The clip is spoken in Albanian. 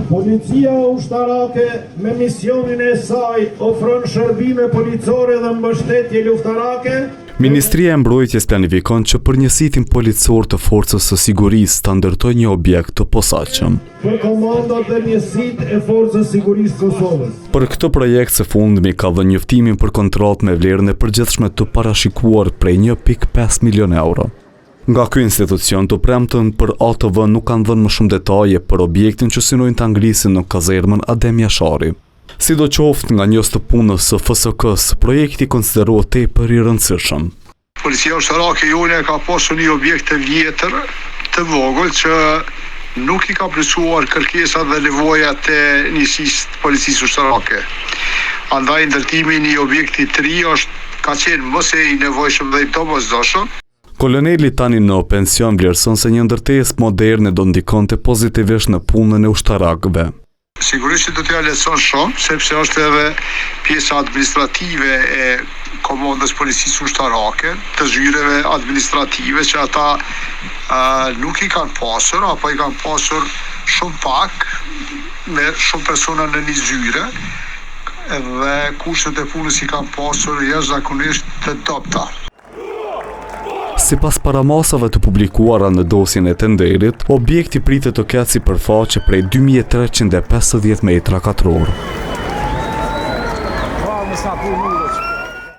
Policia ushtarake me misionin e saj ofron shërbime policore dhe mbështetje luftarake. Ministria e Mbrojtjes planifikon që për njësitin policor të forcës së sigurisë të ndërtoj një objekt të posaçëm. Për komandat dhe njësit e forcës sigurisë Kosovës. Për këtë projekt së fundmi ka dhënë njoftimin për kontratë me vlerën e përgjithshme të parashikuar prej 1.5 milion euro. Nga ky institucion të premtën për ATV nuk kanë dhënë më shumë detaje për objektin që synojnë ta ngrisin në kazermën Adem Jashari. Sidoqoftë nga njës të punës së FSK-s, projekti konsiderohet tepër i rëndësishëm. Policia ushtarake jone ka pasur një objekt të vjetër, të vogël që nuk i ka plotësuar kërkesat dhe nevojat e njësisë policisë ushtarake. Andaj ndërtimi i një objekti të ri ka qenë më se i nevojshëm dhe i domosdoshëm. Koloneli tani në pension vlerëson se një ndërtesë moderne do ndikonte pozitivisht në punën e ushtarakëve. Sigurisht do t'ja lehtëson shumë, sepse është edhe pjesa administrative e komandës policisë ushtarake, të zyreve administrative që ata nuk i kanë pasur, apo i kanë pasur shumë pak, me shumë persona në një zyre, dhe kushtet e punës i kanë pasur jashtëzakonisht të dobta. Sipas paramasave të publikuara në dosjen e tenderit, objekti pritet të ketë sipërfaqe prej 2350 metra katror.